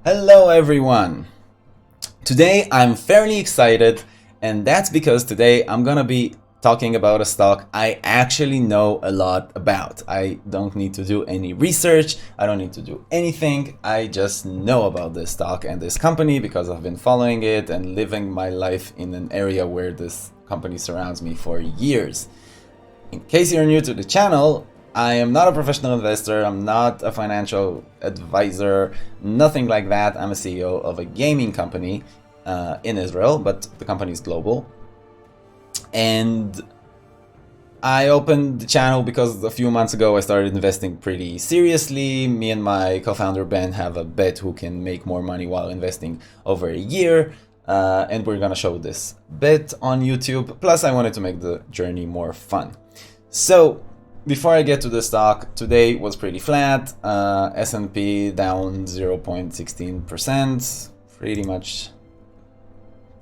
Hello everyone! Today I'm fairly excited, and that's because today I'm gonna be talking about a stock I actually know a lot about. I don't need to do any research, I don't need to do anything, I just know about this stock and this company because I've been following it and living my life in an area where this company surrounds me for years. In case you're new to the channel, I am not a professional investor, I'm not a financial advisor, nothing like that. I'm a CEO of a gaming company in Israel, but the company is global. And I opened the channel because a few months ago I started investing pretty seriously. Me and my co-founder Ben have a bet who can make more money while investing over a year. And we're gonna show this bet on YouTube. Plus I wanted to make the journey more fun. So before I get to the stock, today was pretty flat. S&P down 0.16%, pretty much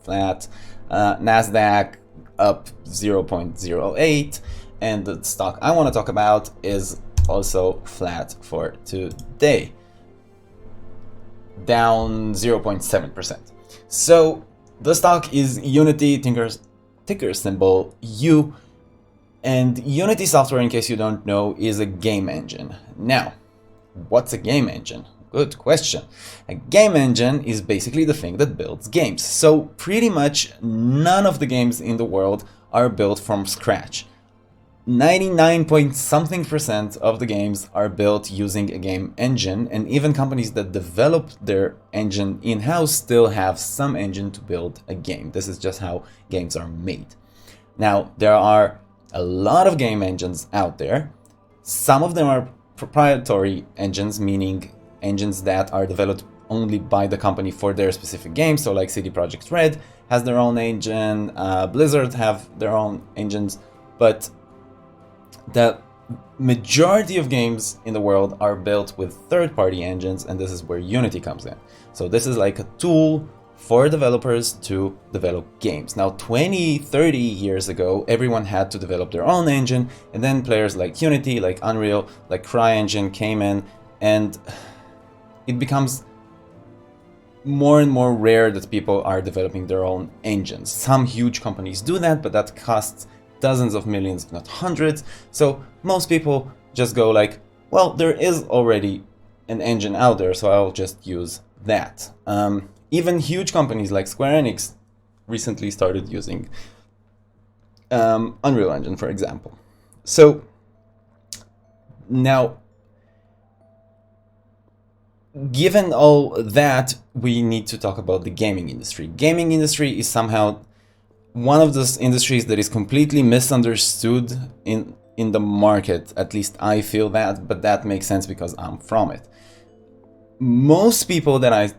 flat. Nasdaq up 0.08, and the stock I want to talk about is also flat for today, down 0.7%. So the stock is Unity, ticker symbol U. And Unity Software, in case you don't know, is a game engine. Now, what's a game engine? Good question. A game engine is basically the thing that builds games. So pretty much none of the games in the world are built from scratch. 99 point something percent of the games are built using a game engine, and even companies that develop their engine in-house still have some engine to build a game. This is just how games are made. Now, there are a lot of game engines out there. Some of them are proprietary engines, meaning engines that are developed only by the company for their specific game. So like CD Projekt Red has their own engine, Blizzard have their own engines, but the majority of games in the world are built with third-party engines, and this is where Unity comes in. So this is like a tool for developers to develop games. Now 20-30 years ago, everyone had to develop their own engine, and then players like Unity, like Unreal, like CryEngine came in, and it becomes more and more rare that people are developing their own engines. Some huge companies do that, but that costs dozens of millions, if not hundreds. So most people just go like, well, there is already an engine out there, so I'll just use that. Even huge companies like Square Enix recently started using Unreal Engine, for example. So now, given all that, we need to talk about the gaming industry. Gaming industry is somehow one of those industries that is completely misunderstood in the market. At least I feel that, but that makes sense because I'm from it. Most people that I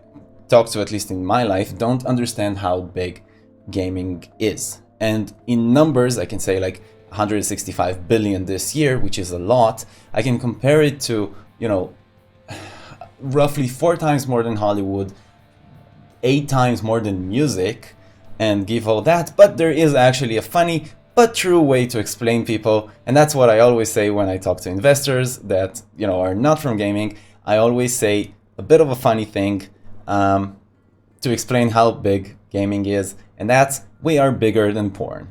talk to, at least in my life, don't understand how big gaming is. And in numbers, I can say like 165 billion this year, which is a lot. I can compare it to, roughly 4 times more than Hollywood, 8 times more than music, and give all that. But there is actually a funny but true way to explain people, and that's what I always say when I talk to investors that are not from gaming. I always say a bit of a funny thing to explain how big gaming is, and that's we are bigger than porn.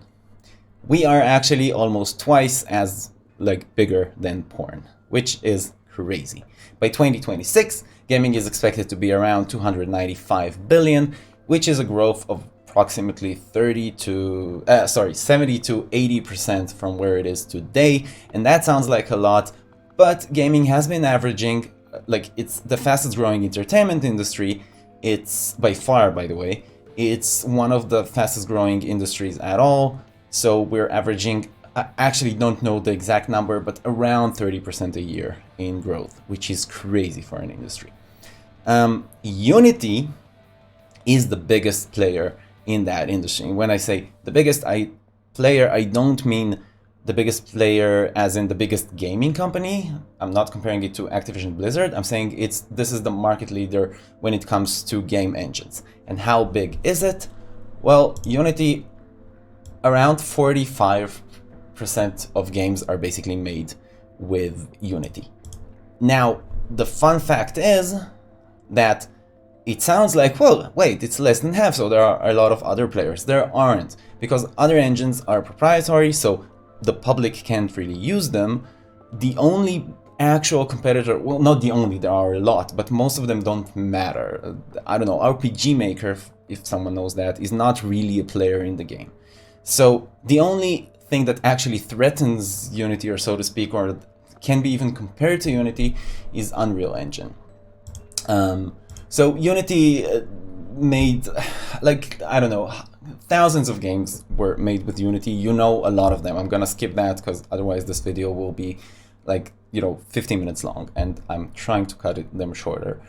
We are actually almost twice as bigger than porn, which is crazy. By 2026, gaming is expected to be around 295 billion, which is a growth of approximately 70 to 80% from where it is today. And that sounds like a lot, but gaming has been averaging, it's the fastest growing entertainment industry. It's by far, by the way, it's one of the fastest growing industries at all. So we're averaging, I actually don't know the exact number, but around 30% a year in growth, which is crazy for an industry. Unity is the biggest player in that industry. When I say the biggest player, I don't mean the biggest player as in the biggest gaming company. I'm not comparing it to Activision Blizzard. I'm saying this is the market leader when it comes to game engines. And how big is it? Well, Unity, around 45% of games are basically made with Unity. Now, the fun fact is that it sounds like, well, wait, it's less than half, so there are a lot of other players. There aren't, because other engines are proprietary, so the public can't really use them. The only actual competitor, well, not the only, there are a lot, but most of them don't matter. I don't know, RPG Maker, if someone knows that, is not really a player in the game. So the only thing that actually threatens Unity, or so to speak, or can be even compared to Unity, is Unreal Engine. So Unity made, like, I don't know, thousands of games were made with Unity. You know a lot of them. I'm gonna skip that because otherwise this video will be like, 15 minutes long, and I'm trying to cut them shorter.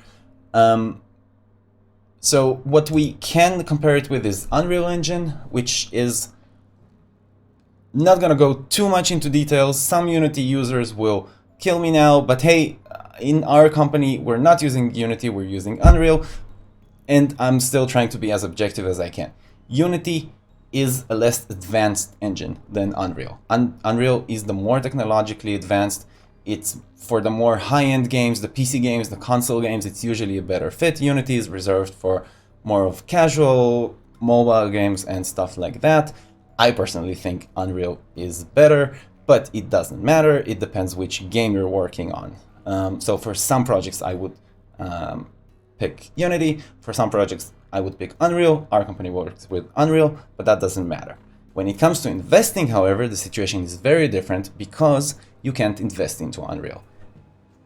So what we can compare it with is Unreal Engine, which is not gonna go too much into details. Some Unity users will kill me now, but hey, in our company, we're not using Unity, we're using Unreal, and I'm still trying to be as objective as I can. Unity is a less advanced engine than Unreal. Unreal is the more technologically advanced. It's for the more high-end games, the PC games, the console games, it's usually a better fit. Unity is reserved for more of casual mobile games and stuff like that. I personally think Unreal is better, but it doesn't matter. It depends which game you're working on. So for some projects, I would pick Unity. For some projects, I would pick Unreal. Our company works with Unreal, but that doesn't matter. When it comes to investing, however, the situation is very different because you can't invest into Unreal.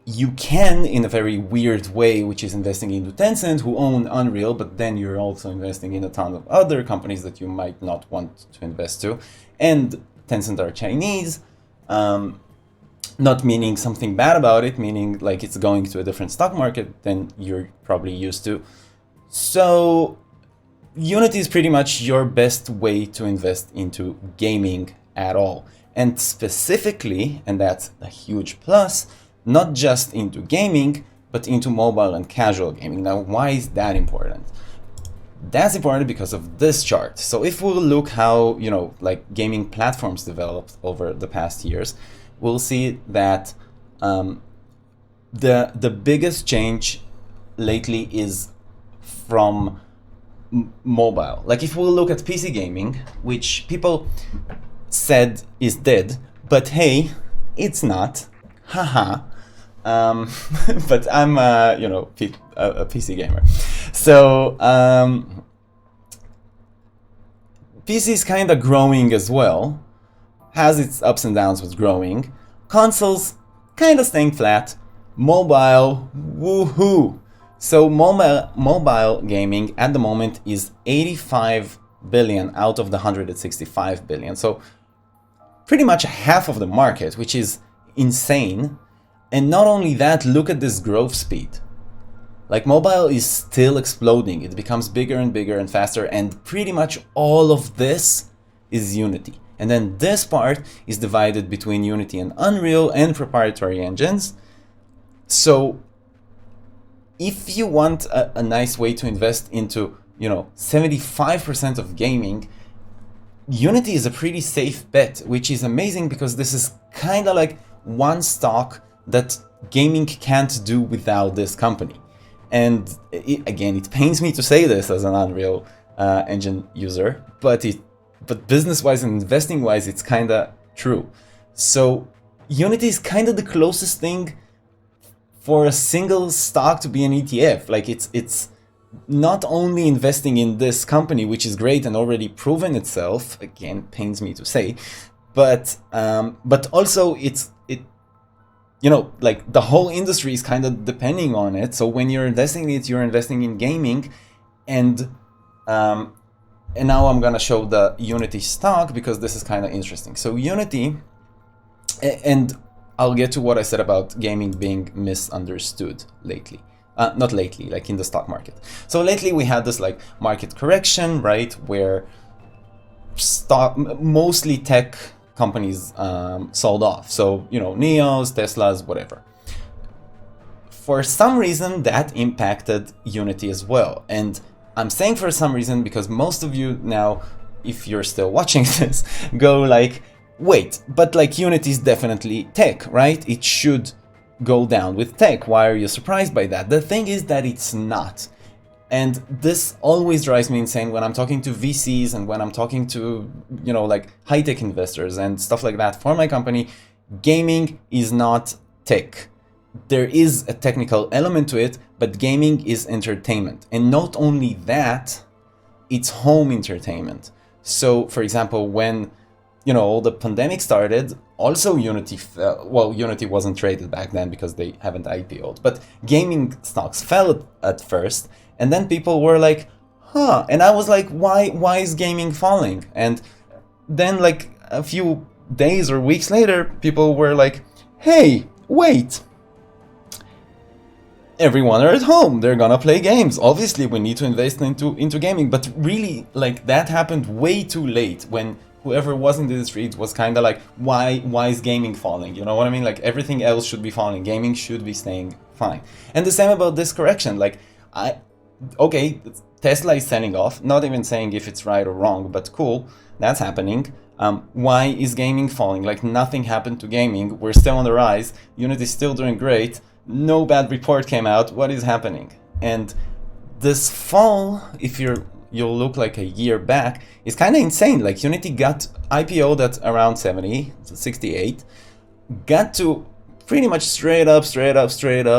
You can in a very weird way, which is investing into Tencent, who own Unreal, but then you're also investing in a ton of other companies that you might not want to invest to. And Tencent are Chinese, not meaning something bad about it, meaning like it's going to a different stock market than you're probably used to. So Unity is pretty much your best way to invest into gaming at all. And specifically, and that's a huge plus, not just into gaming, but into mobile and casual gaming. Now, why is that important? That's important because of this chart. So if we'll look how, like gaming platforms developed over the past years, we'll see that the biggest change lately is from mobile. Like if we'll look at PC gaming, which people said is dead, but hey, it's not. Haha. But I'm a PC gamer. So PC is kind of growing as well, has its ups and downs with growing. Consoles kind of staying flat. Mobile, woohoo! So mobile gaming at the moment is 85 billion out of the 165 billion. So pretty much half of the market, which is insane. And not only that, look at this growth speed. Like mobile is still exploding. It becomes bigger and bigger and faster, and pretty much all of this is Unity. And then this part is divided between Unity and Unreal and proprietary engines. So if you want a nice way to invest into, 75% of gaming, Unity is a pretty safe bet, which is amazing because this is kind of like one stock that gaming can't do without this company. And again, it pains me to say this as an Unreal Engine user, but business-wise and investing-wise, it's kind of true. So Unity is kind of the closest thing for a single stock to be an ETF. Like it's not only investing in this company, which is great and already proven itself, again, pains me to say, but also like the whole industry is kind of depending on it. So when you're investing in it, you're investing in gaming, and now I'm gonna show the Unity stock because this is kind of interesting. So Unity, and I'll get to what I said about gaming being misunderstood lately. Not lately, like in the stock market. So lately we had this like market correction, right, where mostly tech companies sold off. So, Neos, Teslas, whatever. For some reason that impacted Unity as well. And I'm saying for some reason because most of you now, if you're still watching this, go like, wait, but like Unity is definitely tech, right? It should go down with tech. Why are you surprised by that? The thing is that it's not. And this always drives me insane when I'm talking to VCs and when I'm talking to, like high-tech investors and stuff like that for my company. Gaming is not tech. There is a technical element to it, but gaming is entertainment. And not only that, it's home entertainment. So, for example, when the pandemic started, also Unity fell. Well, Unity wasn't traded back then because they haven't IPO'd, but gaming stocks fell at first, and then people were like, huh, and I was like, why is gaming falling? And then like a few days or weeks later, people were like, hey, wait, everyone are at home, they're gonna play games, obviously we need to invest into gaming. But really, like, that happened way too late, when whoever was in the industry was kind of like, why is gaming falling? You know what I mean? Like, everything else should be falling, gaming should be staying fine. And the same about this correction. Like, okay, Tesla is selling off, not even saying if it's right or wrong, but cool, that's happening. Why is gaming falling? Like, nothing happened to gaming, we're still on the rise, Unity is still doing great, no bad report came out, what is happening? And this fall, if you'll look like a year back, is kind of insane. Like, Unity got IPO'd at around 68, got to pretty much straight up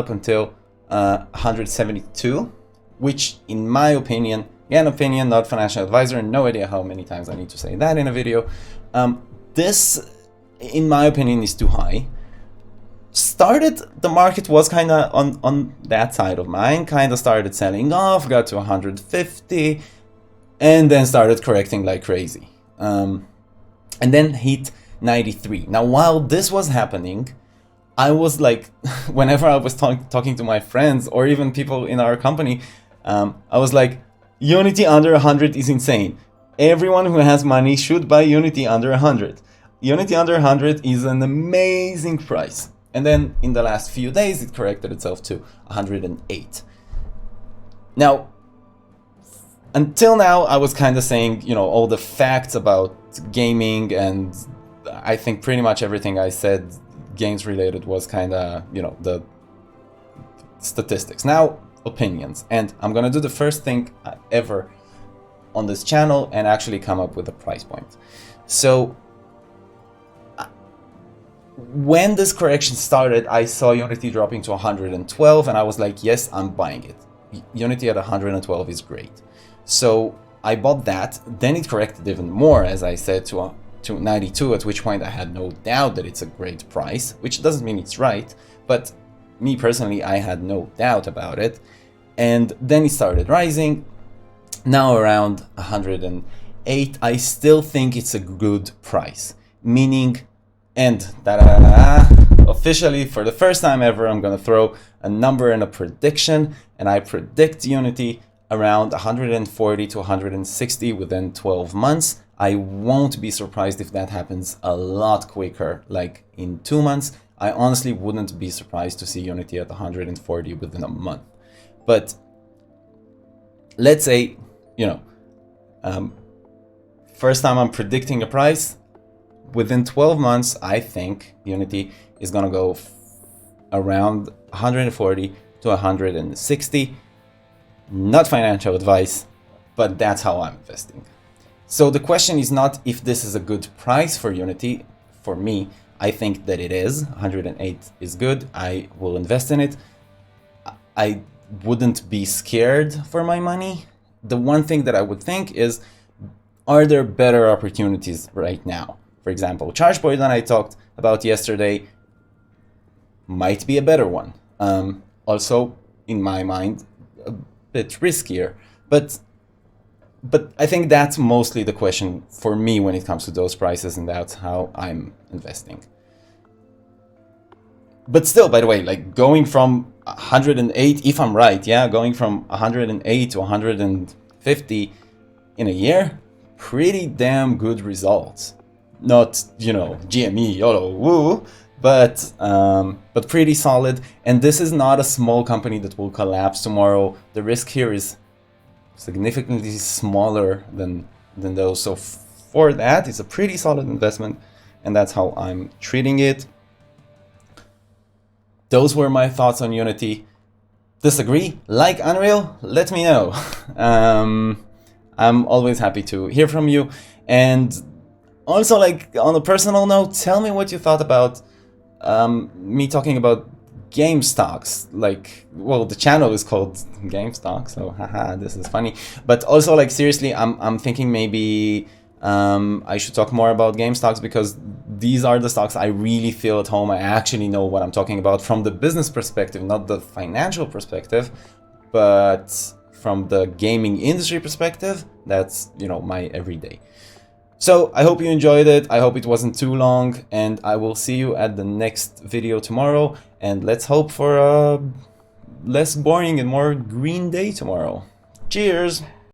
until 172, which in my opinion, again, opinion, not financial advisor, no idea how many times I need to say that in a video, this, in my opinion, is too high. The market was kind of on that side of mine, kind of started selling off, got to 150, and then started correcting like crazy. And then hit 93. Now, while this was happening, I was like, whenever I was talking to my friends or even people in our company, I was like, Unity under 100 is insane. Everyone who has money should buy Unity under 100. Unity under 100 is an amazing price. And then in the last few days, it corrected itself to 108. Now, until now, I was kind of saying, all the facts about gaming, and I think pretty much everything I said games related was kind of, the statistics. Now, opinions. And I'm going to do the first thing ever on this channel and actually come up with a price point. So, when this correction started, I saw Unity dropping to 112, and I was like, yes, I'm buying it. Unity at 112 is great. So I bought that. Then it corrected even more, as I said, to 92, at which point I had no doubt that it's a great price, which doesn't mean it's right, but me personally, I had no doubt about it. And then it started rising. Now around 108, I still think it's a good price, meaning, and officially, for the first time ever, I'm gonna throw a number and a prediction, and I predict Unity around 140 to 160 within 12 months. I won't be surprised if that happens a lot quicker, like in 2 months. I honestly wouldn't be surprised to see Unity at 140 within a month. But let's say, first time I'm predicting a price, within 12 months, I think Unity is going to go around 140 to 160. Not financial advice, but that's how I'm investing. So the question is not if this is a good price for Unity. For me, I think that it is. 108 is good. I will invest in it. I wouldn't be scared for my money. The one thing that I would think is, are there better opportunities right now? For example, ChargePoint that I talked about yesterday might be a better one. Also, in my mind, a bit riskier. But I think that's mostly the question for me when it comes to those prices, and that's how I'm investing. But still, by the way, like, going from 108, if I'm right, yeah, going from 108 to 150 in a year, pretty damn good results. Not, GME, YOLO, woo, but pretty solid. And this is not a small company that will collapse tomorrow. The risk here is significantly smaller than those. So for that, it's a pretty solid investment, and that's how I'm treating it. Those were my thoughts on Unity. disagree, like Unreal, let me know. I'm always happy to hear from you. And also, like, on a personal note, tell me what you thought about me talking about game stocks. Like, well, the channel is called Game Stock, so haha, this is funny. But also, like, seriously, I'm thinking maybe I should talk more about game stocks, because these are the stocks I really feel at home. I actually know what I'm talking about from the business perspective, not the financial perspective, but from the gaming industry perspective. That's, you know, my everyday. So I hope you enjoyed it. I hope it wasn't too long, and I will see you at the next video tomorrow. And let's hope for a less boring and more green day tomorrow. Cheers!